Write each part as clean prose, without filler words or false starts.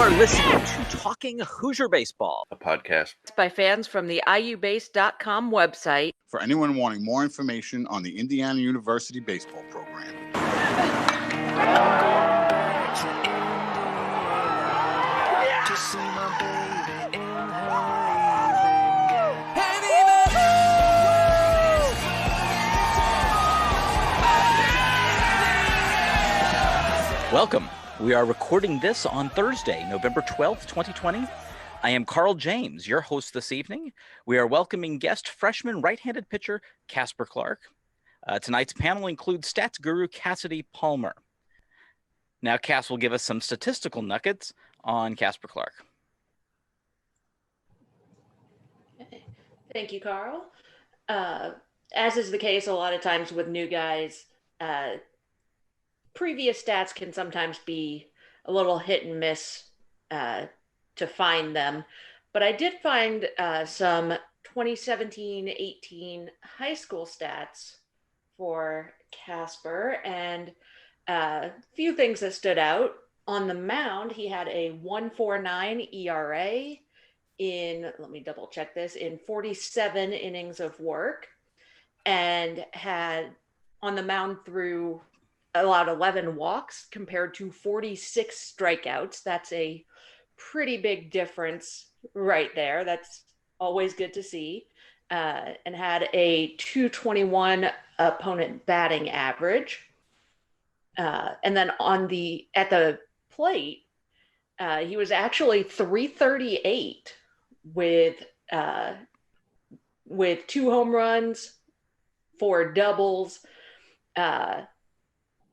are listening to Talking Hoosier Baseball, a podcast by fans from the IUBase.com website. For anyone wanting more information on the Indiana University baseball program. Welcome. We are recording this on Thursday, November 12th, 2020. I am Carl James, your host this evening. We are welcoming guest freshman right-handed pitcher Casper Clark. Tonight's panel includes stats guru Cassidy Palmer. Now, Cass will give us some statistical nuggets on Casper Clark. Thank you, Carl. As is the case a lot of times with new guys, previous stats can sometimes be a little hit and miss to find them. But I did find some 2017-18 high school stats for Casper, and a few things that stood out. On the mound, he had a 1.49 ERA in, let me double check this, in 47 innings of work, and had on the mound through allowed 11 walks compared to 46 strikeouts. That's a pretty big difference right there. That's always good to see. And had a 221 opponent batting average. And then at the plate, he was actually 338 with 2 home runs, 4 doubles,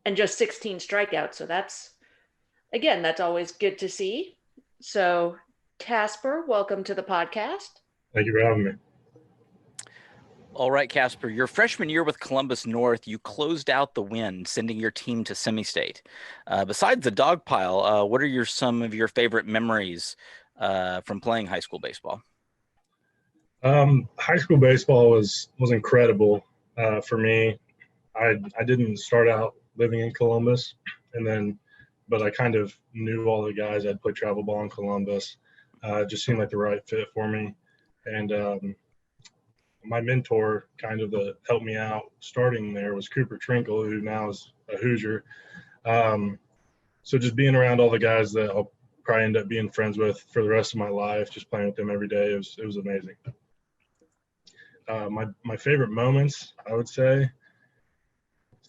and just 16 strikeouts. So that's always good to see. So Casper, welcome to the podcast. Thank you for having me. All right, Casper, your freshman year with Columbus North, you closed out the win, sending your team to semi-state. Besides the dog pile, what are some of your favorite memories from playing high school baseball? High school baseball was incredible for me. I didn't start out living in Columbus, but I kind of knew all the guys. I'd play travel ball in Columbus. It just seemed like the right fit for me. And my mentor that helped me out starting there was Cooper Trinkle, who now is a Hoosier. So just being around all the guys that I'll probably end up being friends with for the rest of my life, just playing with them every day, it was amazing. My favorite moments, I would say,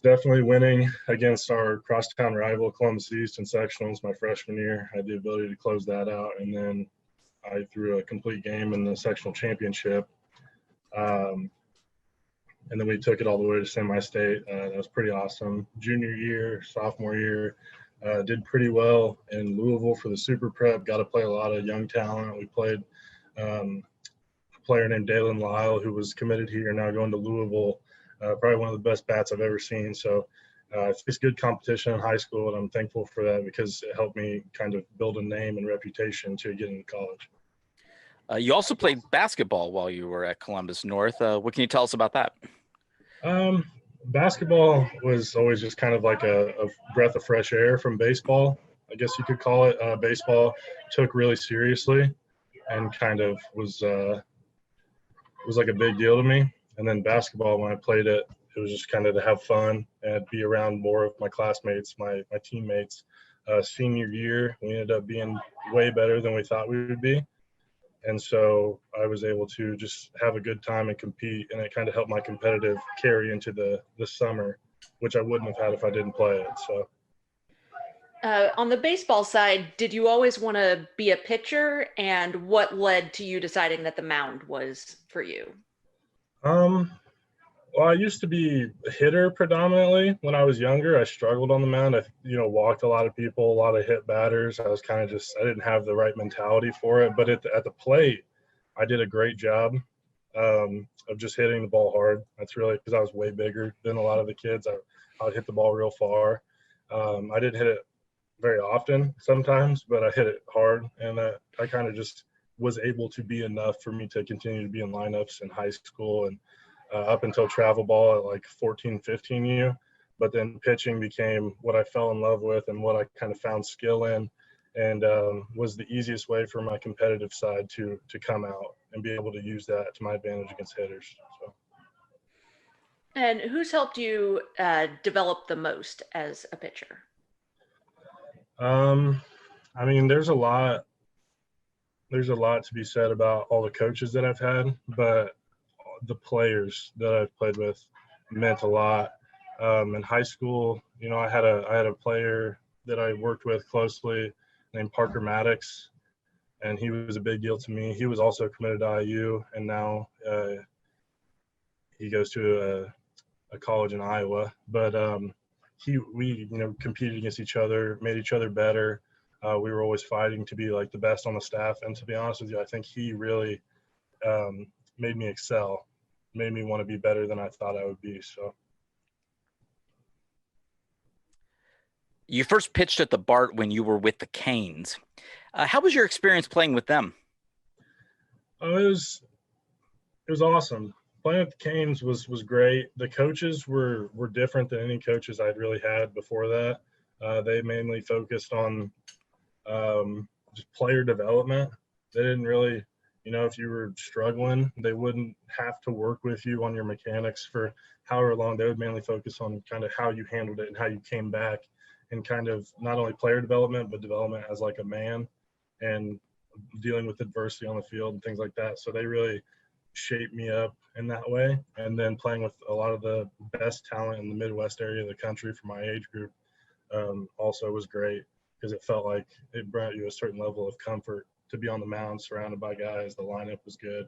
definitely winning against our crosstown rival, Columbus East, in sectionals my freshman year. I had the ability to close that out, and then I threw a complete game in the sectional championship. And then we took it all the way to semi-state. That was pretty awesome. Junior year, sophomore year, did pretty well in Louisville for the Super Prep. Got to play a lot of young talent. We played a player named Dalen Lyle, who was committed here, now going to Louisville. Probably one of the best bats I've ever seen. So it's good competition in high school, and I'm thankful for that because it helped me kind of build a name and reputation to get into college. You also played basketball while you were at Columbus North. What can you tell us about that? Basketball was always just kind of like a breath of fresh air from baseball, I guess you could call it. Baseball took really seriously and kind of was like a big deal to me. And then basketball, when I played it, it was just kind of to have fun and be around more of my classmates, my teammates. Senior year, we ended up being way better than we thought we would be. And so I was able to just have a good time and compete, and it kind of helped my competitive carry into the summer, which I wouldn't have had if I didn't play it. So. On the baseball side, did you always want to be a pitcher, and what led to you deciding that the mound was for you? Well, I used to be a hitter predominantly when I was younger. I struggled on the mound. I, walked a lot of people, a lot of hit batters. I was kind of I didn't have the right mentality for it. But at the plate, I did a great job of just hitting the ball hard. That's really because I was way bigger than a lot of the kids. I would hit the ball real far. I didn't hit it very often sometimes, but I hit it hard. And I kind of just was able to be enough for me to continue to be in lineups in high school and up until travel ball at like 14, 15 U. But then pitching became what I fell in love with and what I kind of found skill in. and was the easiest way for my competitive side to come out and be able to use that to my advantage against hitters. So. And who's helped you develop the most as a pitcher? I mean, there's a lot to be said about all the coaches that I've had, but the players that I've played with meant a lot. In high school, you know, I had a player that I worked with closely named Parker Maddox, and he was a big deal to me. He was also committed to IU, and now he goes to a college in Iowa. But we competed against each other, made each other better. We were always fighting to be like the best on the staff, and to be honest with you, I think he really made me excel, made me want to be better than I thought I would be. So. You first pitched at the Bart when you were with the Canes. How was your experience playing with them? It was awesome. Playing with the Canes was great. The coaches were different than any coaches I'd really had before that. They mainly focused on just player development. They didn't really, if you were struggling, they wouldn't have to work with you on your mechanics for however long. They would mainly focus on kind of how you handled it and how you came back, and kind of not only player development, but development as like a man and dealing with adversity on the field and things like that. So they really shaped me up in that way. And then playing with a lot of the best talent in the Midwest area of the country for my age group also was great, because it felt like it brought you a certain level of comfort to be on the mound surrounded by guys. The lineup was good.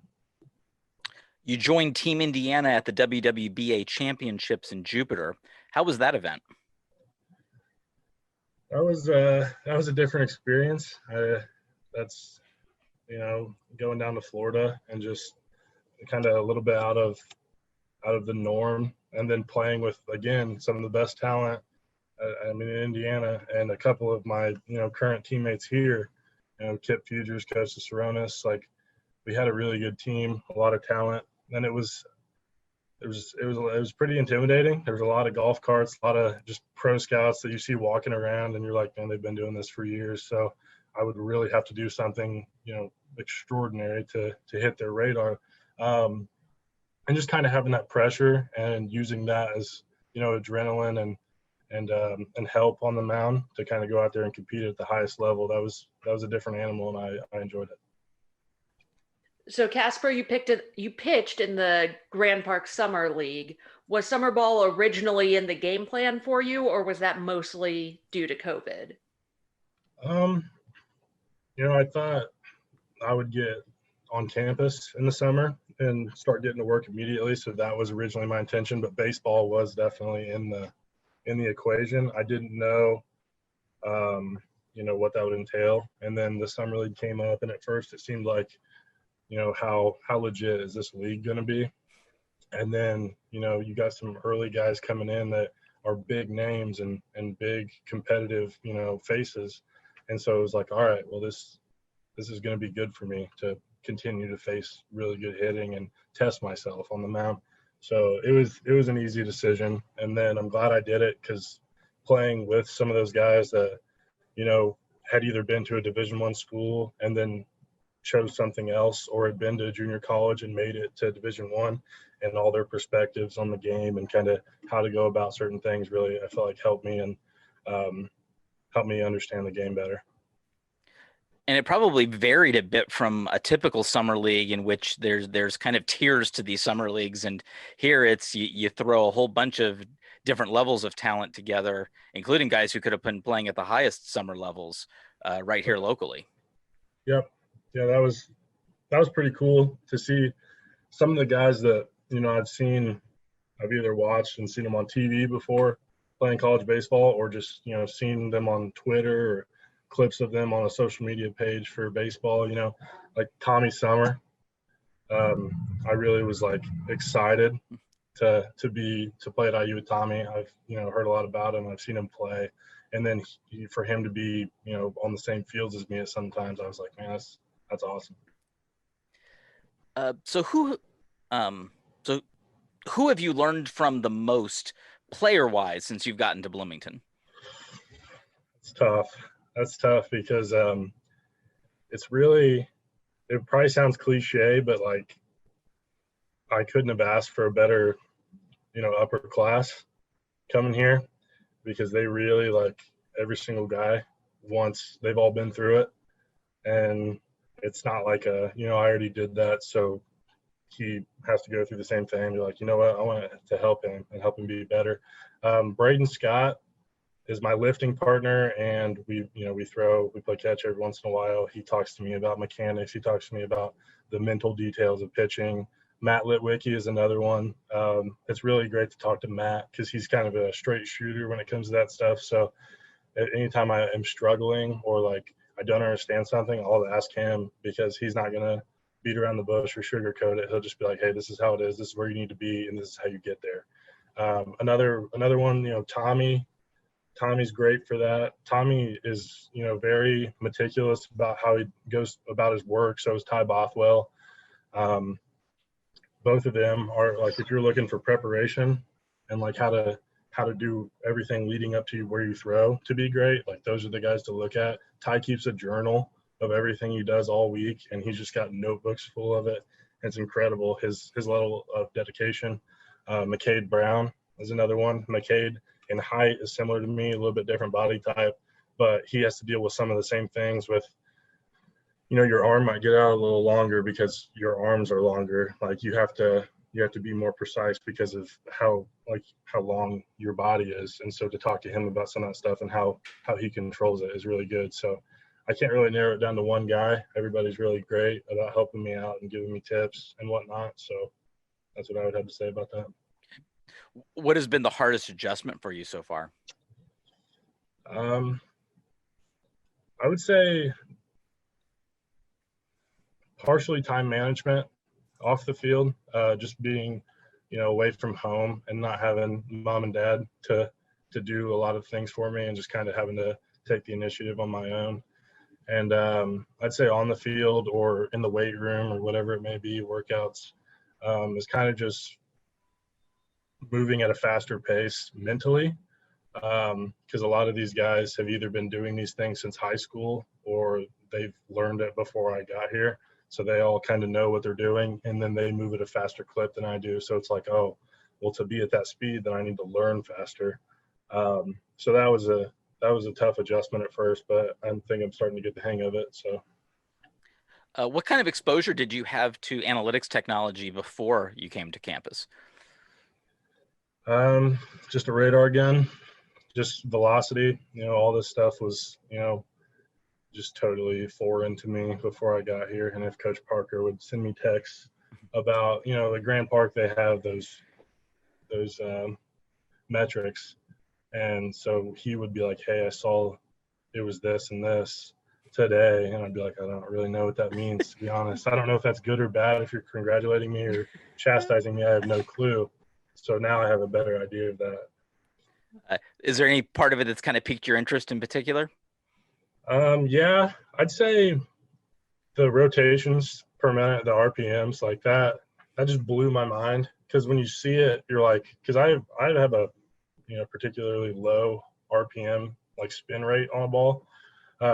You joined Team Indiana at the WWBA Championships in Jupiter. How was that event? That was a different experience. That's going down to Florida and just kind of a little bit out of the norm, and then playing with, again, some of the best talent. In Indiana, and a couple of my current teammates here, Kip Fugers, Coach Soronis. Like, we had a really good team, a lot of talent, and it was pretty intimidating. There was a lot of golf carts, a lot of just pro scouts that you see walking around, and you're like, man, they've been doing this for years. So I would really have to do something, extraordinary to hit their radar. And just kind of having that pressure and using that as, adrenaline and help on the mound to kind of go out there and compete at the highest level. That was a different animal, and I enjoyed it. So Casper, you pitched in the Grand Park Summer League. Was summer ball originally in the game plan for you, or was that mostly due to COVID? I thought I would get on campus in the summer and start getting to work immediately. So that was originally my intention, but baseball was definitely in the equation. I didn't know, what that would entail. And then the summer league came up, and at first it seemed like, how legit is this league going to be? And then, you got some early guys coming in that are big names and big competitive, faces. And so it was like, all right, well, this is going to be good for me to continue to face really good hitting and test myself on the mound. So it was an easy decision. And then I'm glad I did it, because playing with some of those guys that, had either been to a Division I school and then chose something else, or had been to junior college and made it to Division I, and all their perspectives on the game and kind of how to go about certain things, really, I felt like helped me and helped me understand the game better. And it probably varied a bit from a typical summer league, in which there's kind of tiers to these summer leagues. And here it's you throw a whole bunch of different levels of talent together, including guys who could have been playing at the highest summer levels right here locally. Yep. Yeah, that was pretty cool to see some of the guys that, I've either watched and seen them on TV before playing college baseball, or just, seeing them on Twitter or clips of them on a social media page for baseball, like Tommy Summer. I really was like excited to play at IU with Tommy. I've, heard a lot about him. I've seen him play. And then for him to be, on the same fields as me at sometimes, I was like, man, that's awesome. So who have you learned from the most player-wise since you've gotten to Bloomington? It's tough. That's tough because it's really, it probably sounds cliche, but like I couldn't have asked for a better, upper class coming here, because they really, like, every single guy once they've all been through it, and it's not like I already did that, so he has to go through the same thing. You're like, you know what, I want to help him and help him be better. Braden Scott is my lifting partner, and we play catch every once in a while. He talks to me about mechanics. He talks to me about the mental details of pitching. Matt Litwicki is another one. It's really great to talk to Matt because he's kind of a straight shooter when it comes to that stuff. So anytime I am struggling or like I don't understand something, I'll ask him, because he's not gonna beat around the bush or sugarcoat it. He'll just be like, hey, this is how it is. This is where you need to be, and this is how you get there. Another one, Tommy's great for that. Tommy is, very meticulous about how he goes about his work. So is Ty Bothwell. Both of them are like, if you're looking for preparation and like how to do everything leading up to where you throw to be great, like those are the guys to look at. Ty keeps a journal of everything he does all week, and he's just got notebooks full of it. It's incredible, his level of dedication. McCade Brown is another one. McCade in height is similar to me, a little bit different body type, but he has to deal with some of the same things with, your arm might get out a little longer because your arms are longer. Like you have to be more precise because of how long your body is. And so to talk to him about some of that stuff and how he controls it is really good. So I can't really narrow it down to one guy. Everybody's really great about helping me out and giving me tips and whatnot. So that's what I would have to say about that. What has been the hardest adjustment for you so far? I would say partially time management off the field, just being, away from home and not having mom and dad to do a lot of things for me, and just kind of having to take the initiative on my own. And I'd say on the field or in the weight room or whatever it may be, workouts, is kind of just moving at a faster pace mentally, because a lot of these guys have either been doing these things since high school or they've learned it before I got here. So they all kind of know what they're doing, and then they move at a faster clip than I do. So it's like, oh, well, to be at that speed, then I need to learn faster. So that was a tough adjustment at first, but I think I'm starting to get the hang of it. So. What kind of exposure did you have to analytics technology before you came to campus? Just a radar gun, just velocity, all this stuff was, just totally foreign to me before I got here. And if Coach Parker would send me texts about, the Grand Park, they have those metrics. And so he would be like, hey, I saw it was this and this today. And I'd be like, I don't really know what that means, to be honest. I don't know if that's good or bad. If you're congratulating me or chastising me, I have no clue. So now I have a better idea of that. Is there any part of it that's kind of piqued your interest in particular? Yeah, I'd say the rotations per minute, the RPMs, like that just blew my mind. Because when you see it, you're like, because I have a, particularly low RPM, like spin rate on a ball,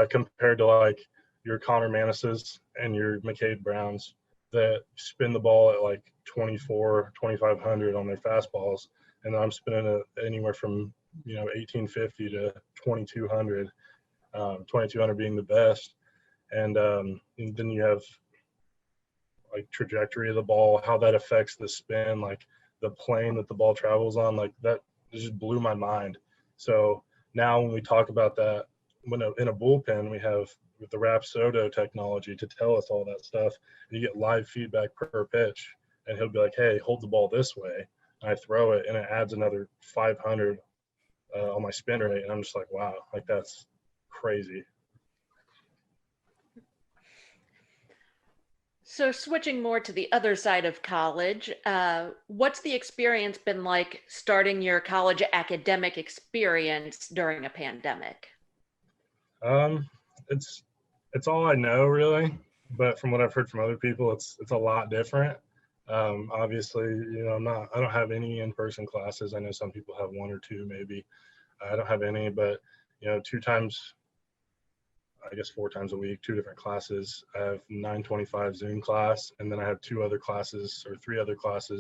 compared to like your Connor Manis's and your McCade Browns that spin the ball at like 2,500 on their fastballs. And I'm spinning it anywhere from, 1,850 to 2,200. 2,200 being the best. And then you have like trajectory of the ball, how that affects the spin, like the plane that the ball travels on, like that just blew my mind. So now when we talk about that, when in a bullpen, we have with the Rapsodo technology to tell us all that stuff, and you get live feedback per pitch, and he'll be like, hey, hold the ball this way. And I throw it, and it adds another 500 on my spin rate. And I'm just like, wow, like that's crazy. So switching more to the other side of college, what's the experience been like starting your college academic experience during a pandemic? It's all I know really, but from what I've heard from other people, it's a lot different. Obviously, I don't have any in-person classes. I know some people have one or two maybe. I don't have any, but 2 times I guess 4 times a week, 2 different classes. I have 9:25 Zoom class, and then I have 3 other classes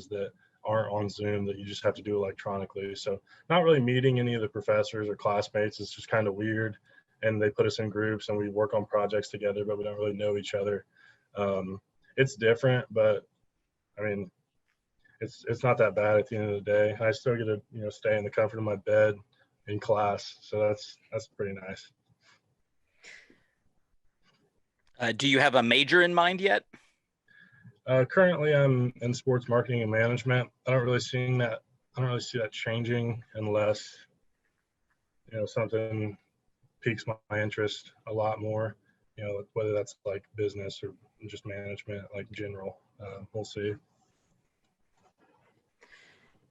that aren't on Zoom that you just have to do electronically. So not really meeting any of the professors or classmates. It's just kind of weird. And they put us in groups and we work on projects together, but we don't really know each other. It's different, but I mean, it's not that bad at the end of the day. I still get to, stay in the comfort of my bed in class. So that's pretty nice. Do you have a major in mind yet? Currently, I'm in sports marketing and management. I don't really see that changing unless something piques my interest a lot more. Whether that's like business or just management, like general. We'll see.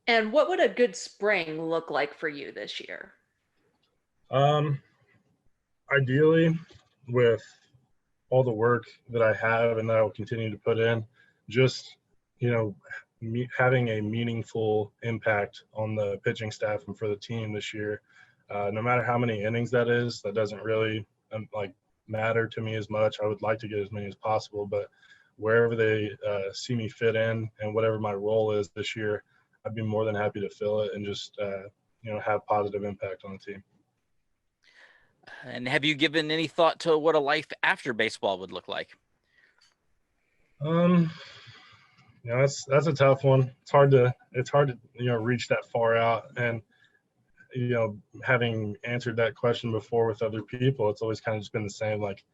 And what would a good spring look like for you this year? Ideally, with all the work that I have and that I will continue to put in, just having a meaningful impact on the pitching staff and for the team this year. No matter how many innings that is, that doesn't really matter to me as much. I would like to get as many as possible, but wherever they see me fit in and whatever my role is this year, I'd be more than happy to fill it and just have positive impact on the team. And have you given any thought to what a life after baseball would look like? That's a tough one. It's hard to reach that far out. And having answered that question before with other people, it's always kind of just been the same. Like,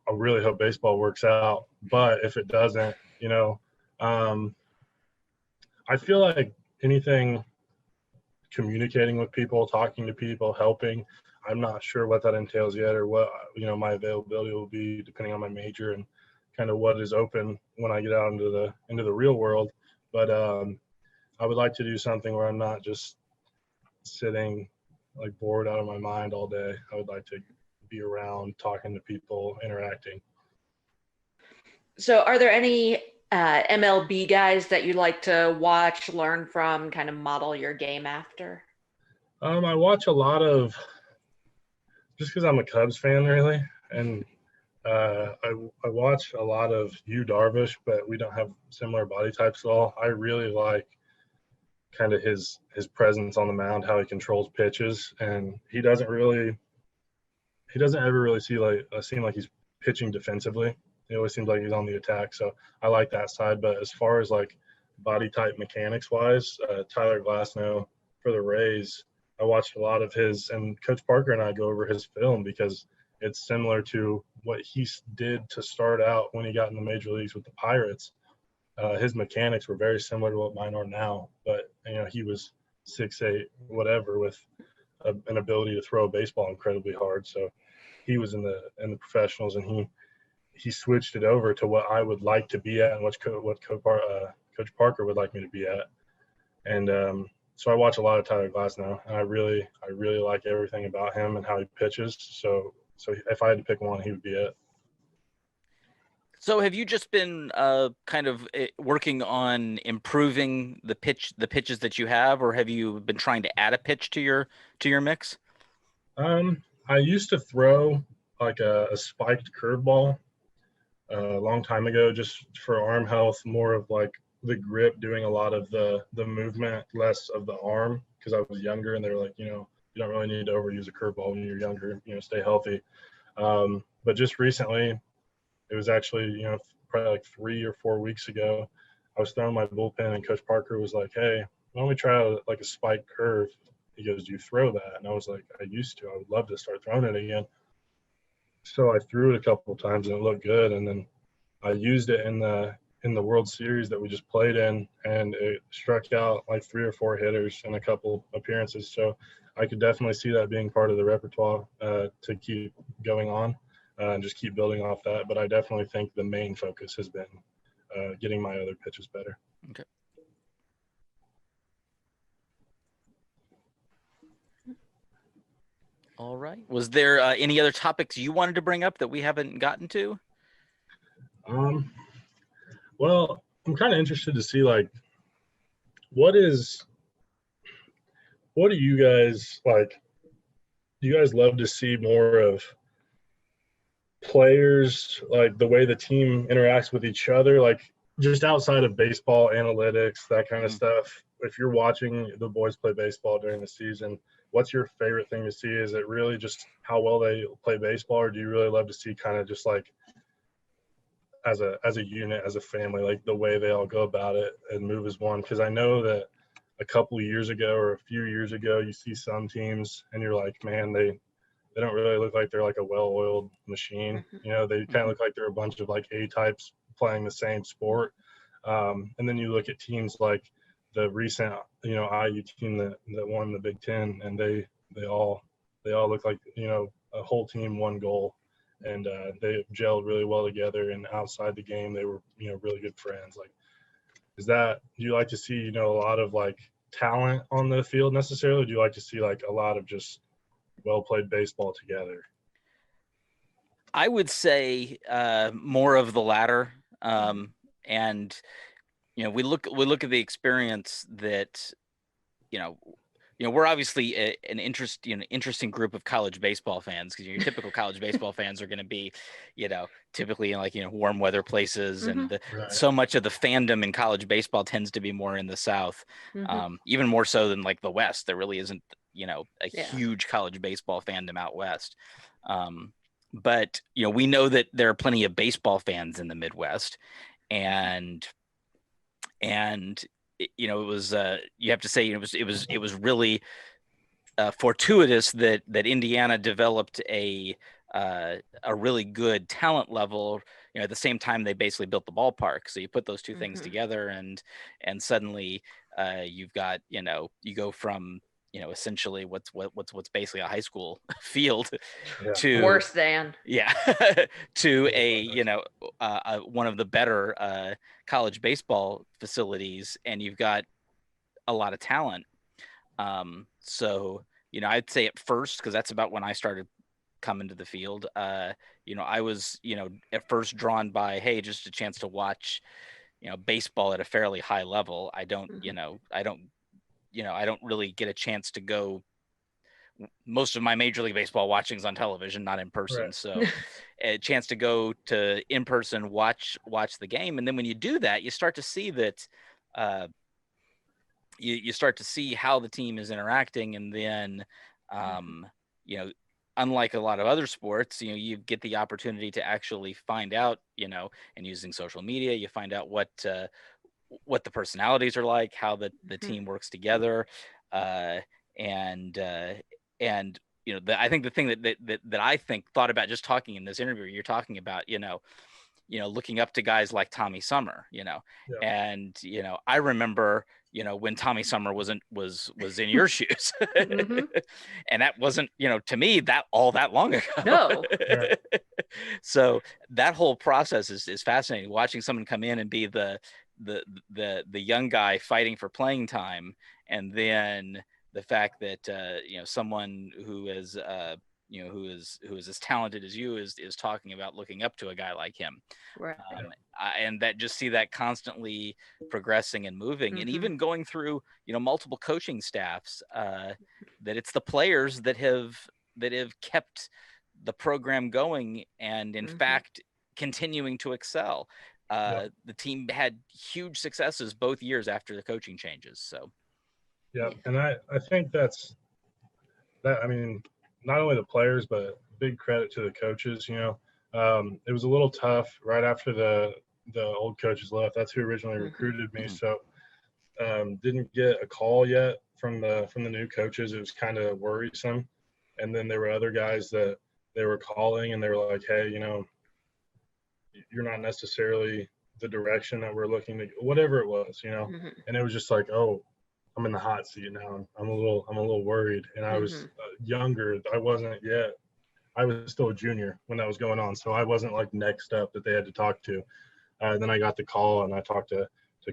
I really hope baseball works out, but if it doesn't, I feel like anything communicating with people, talking to people, helping, I'm not sure what that entails yet, or what my availability will be depending on my major and kind of what is open when I get out into the real world. But I would like to do something where I'm not just sitting bored out of my mind all day. I would like to be around, talking to people, interacting. So are there any MLB guys that you like to watch, learn from, kind of model your game after? I watch a lot of, just because I'm a Cubs fan, really, and I watch a lot of Yu Darvish, but we don't have similar body types at all. I really like kind of his presence on the mound, how he controls pitches, and he doesn't ever really seem like he's pitching defensively. He always seems like he's on the attack, so I like that side. But as far as body type mechanics wise, Tyler Glasnow for the Rays, I watched a lot of his, and Coach Parker and I go over his film because it's similar to what he did to start out when he got in the major leagues with the Pirates. His mechanics were very similar to what mine are now, but he was 6'8", whatever, with an ability to throw a baseball incredibly hard. So he was in the professionals, and he switched it over to what I would like to be at and what Coach Parker would like me to be at. And so I watch a lot of Tyler Glasnow, and I really like everything about him and how he pitches. So if I had to pick one, he would be it. So have you just been kind of working on improving the pitches that you have, or have you been trying to add a pitch to your mix? I used to throw a spiked curveball a long time ago, just for arm health, more of the grip, doing a lot of the movement, less of the arm, because I was younger and they were like, you don't really need to overuse a curveball when you're younger, stay healthy. But just recently, it was actually, probably 3 or 4 weeks ago, I was throwing my bullpen and Coach Parker was like, hey, why don't we try a spike curve? He goes, do you throw that? And I was like, I used to. I would love to start throwing it again. So I threw it a couple of times and it looked good. And then I used it in the World Series that we just played in, and it struck out 3 or 4 hitters in a couple appearances. So I could definitely see that being part of the repertoire to keep going on. And just keep building off that. But I definitely think the main focus has been getting my other pitches better. Okay. All right. Was there any other topics you wanted to bring up that we haven't gotten to? Well, I'm kind of interested to see what do you guys like? Do you guys love to see more of players, like the way the team interacts with each other, like just outside of baseball analytics, that kind of stuff. If you're watching the boys play baseball during the season, what's your favorite thing to see? Is it really just how well they play baseball, or do you really love to see kind of just like as a unit, as a family, like the way they all go about it and move as one? Because I know that a couple of years ago or a few years ago, you see some teams and you're like, man, they don't really look like they're like a well-oiled machine. You know, they kind of look like they're a bunch of like A-types playing the same sport. And then you look at teams like the recent, you know, IU team that won the Big Ten, and they all look like, you know, a whole team, one goal, and they gelled really well together. And outside the game, they were, you know, really good friends. Like, do you like to see, you know, a lot of like talent on the field necessarily? Or do you like to see like a lot of just well played baseball together? I would say more of the latter. And you know, we look at the experience that, you know, we're obviously an interesting group of college baseball fans, because your typical college baseball fans are going to be, you know, typically in like, you know, warm weather places, and so much of the fandom in college baseball tends to be more in the South, even more so than like the West. There really isn't, you know, a huge college baseball fandom out West. But, you know, we know that there are plenty of baseball fans in the Midwest, and you know, it was you have to say, it was really fortuitous that Indiana developed a really good talent level, you know, at the same time they basically built the ballpark. So you put those two things together, and suddenly you've got, you know, you go from, you know, essentially what's basically a high school field to worse than to a, you know, one of the better college baseball facilities, and you've got a lot of talent. So, you know, I'd say at first, because that's about when I started coming to the field, you know, I was, you know, at first drawn by, hey, just a chance to watch, you know, baseball at a fairly high level. I don't really get a chance to go. Most of my Major League Baseball watching is on television, not in person. So a chance to go to in person, watch the game. And then when you do that, you start to see that you start to see how the team is interacting. And then, you know, unlike a lot of other sports, you know, you get the opportunity to actually find out, you know, and using social media, you find out what the personalities are like, how the team works together. And you know, I think the thing that I thought about just talking in this interview, you're talking about, you know, looking up to guys like Tommy Summer, you know, and, you know, I remember, you know, when Tommy Summer was in your shoes, and that wasn't, you know, to me that long ago. No. So that whole process is fascinating, watching someone come in and be the young guy fighting for playing time, and then the fact that you know, someone who is you know, who is as talented as you is talking about looking up to a guy like him, and that just see that constantly progressing and moving, and even going through, you know, multiple coaching staffs, that it's the players that have kept the program going, and in fact continuing to excel. The team had huge successes both years after the coaching changes. So and I think that, I mean, not only the players, but big credit to the coaches. You know, it was a little tough right after the old coaches left. That's who originally recruited me. So didn't get a call yet from the new coaches. It was kind of worrisome. And then there were other guys that they were calling, and they were like, hey, you know, you're not necessarily the direction that we're looking to, whatever it was, you know. And it was just like, oh, I'm in the hot seat now. I'm a little worried. And I was younger. I wasn't yet. I was still a junior when that was going on. So I wasn't like next up that they had to talk to. Then I got the call, and I talked to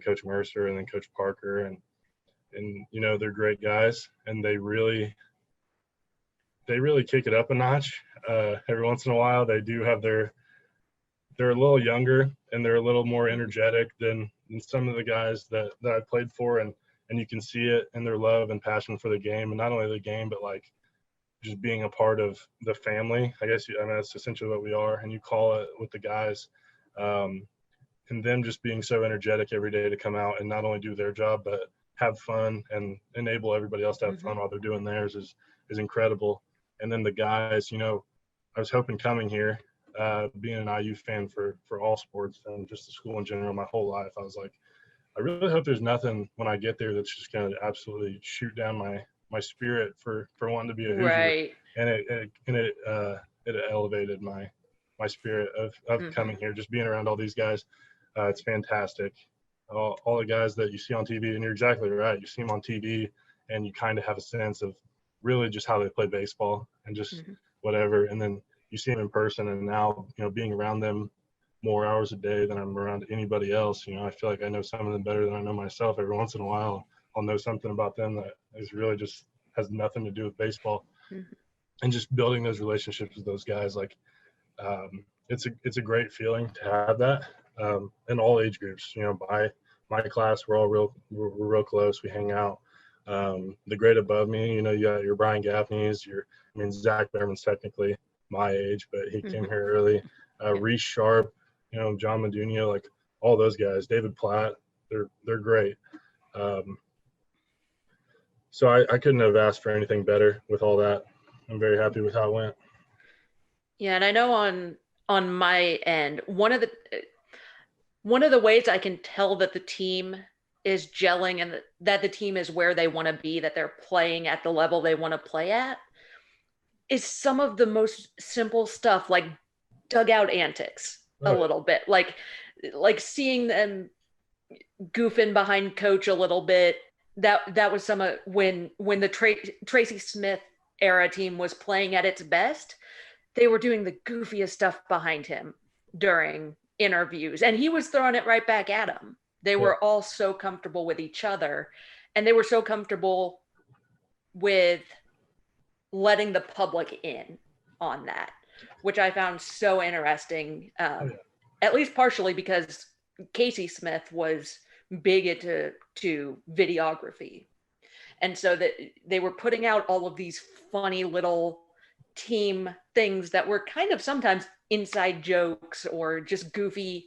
Coach Mercer and then Coach Parker, and you know, they're great guys, and they really kick it up a notch. Every once in a while, they do have they're a little younger, and they're a little more energetic than some of the guys that I played for, and you can see it in their love and passion for the game, and not only the game, but like just being a part of the family. I guess that's essentially what we are, and you call it with the guys. And them just being so energetic every day to come out and not only do their job, but have fun and enable everybody else to have fun while they're doing theirs is incredible. And then the guys, I was hoping coming here, being an IU fan for all sports and just the school in general my whole life, I was like, I really hope there's nothing when I get there that's just going to absolutely shoot down my spirit for wanting to be a Hoosier. Right. And it elevated my spirit of coming here, just being around all these guys. It's fantastic. All the guys that you see on TV, and you're exactly right. You see them on TV, and you kind of have a sense of really just how they play baseball and just whatever. And then you see them in person, and now being around them more hours a day than I'm around anybody else. I feel like I know some of them better than I know myself. Every once in a while, I'll know something about them that is really just has nothing to do with baseball. And just building those relationships with those guys, like it's a great feeling to have that. In all age groups, by my class, we're real close. We hang out. The grade above me, you got your Brian Gaffney's, Zach Behrman's technically my age, but he came here early. Reese Sharp, John Medunia, like all those guys, David Platt, they're great. So I couldn't have asked for anything better with all that. I'm very happy with how it went. Yeah, and I know on my end, one of the ways I can tell that the team is gelling and that the team is where they want to be, that they're playing at the level they want to play at, is some of the most simple stuff, like dugout antics a little bit, like seeing them goofing behind coach a little bit. That was some of when the Tracy Smith era team was playing at its best. They were doing the goofiest stuff behind him during interviews, and he was throwing it right back at them. They were all so comfortable with each other, and they were so comfortable with letting the public in on that, which I found so interesting, at least partially because Casey Smith was big into videography. And so that they were putting out all of these funny little team things that were kind of sometimes inside jokes or just goofy.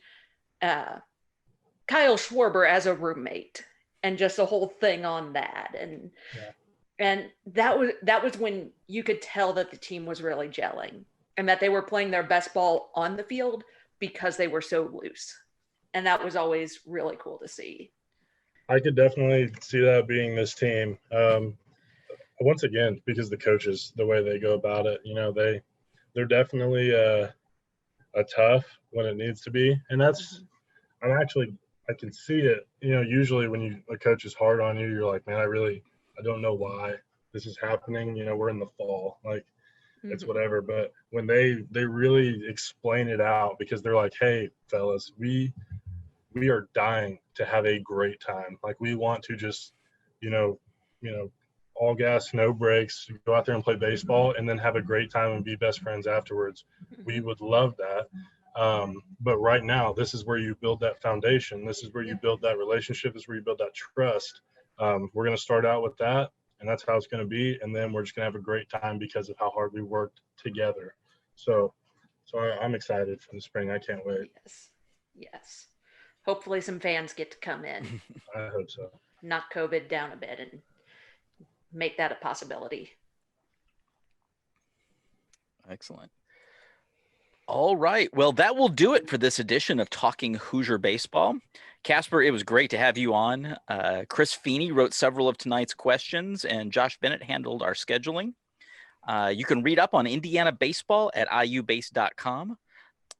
Kyle Schwarber as a roommate and just the whole thing on that. And that was when you could tell that the team was really gelling and that they were playing their best ball on the field because they were so loose. And that was always really cool to see. I could definitely see that being this team. Once again, because the coaches, the way they go about it, they're definitely a tough when it needs to be. And that's, I can see it, usually when a coach is hard on you, you're like, man, I don't know why this is happening. We're in the fall, like it's whatever. But when they really explain it out, because they're like, hey, fellas, we are dying to have a great time. Like we want to just, all gas, no brakes, go out there and play baseball and then have a great time and be best friends afterwards. We would love that. But right now, this is where you build that foundation. This is where you build that relationship. This is where you build that trust. We're going to start out with that, and that's how it's going to be. And then we're just going to have a great time because of how hard we worked together. So I'm excited for the spring. I can't wait. Yes. Hopefully some fans get to come in. I hope so. Knock COVID down a bit and make that a possibility. Excellent. All right. Well, that will do it for this edition of Talking Hoosier Baseball. Casper, it was great to have you on. Chris Feeney wrote several of tonight's questions, and Josh Bennett handled our scheduling. You can read up on Indiana baseball at iubase.com.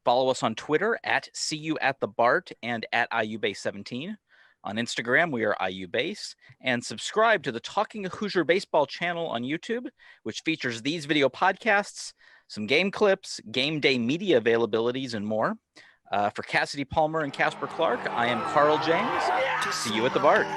Follow us on Twitter at CUAtTheBart and at IUBase17. On Instagram, we are IUBase. And subscribe to the Talking Hoosier Baseball channel on YouTube, which features these video podcasts, some game clips, game day media availabilities, and more. For Cassidy Palmer and Casper Clark, I am Carl James. See you at the Bart.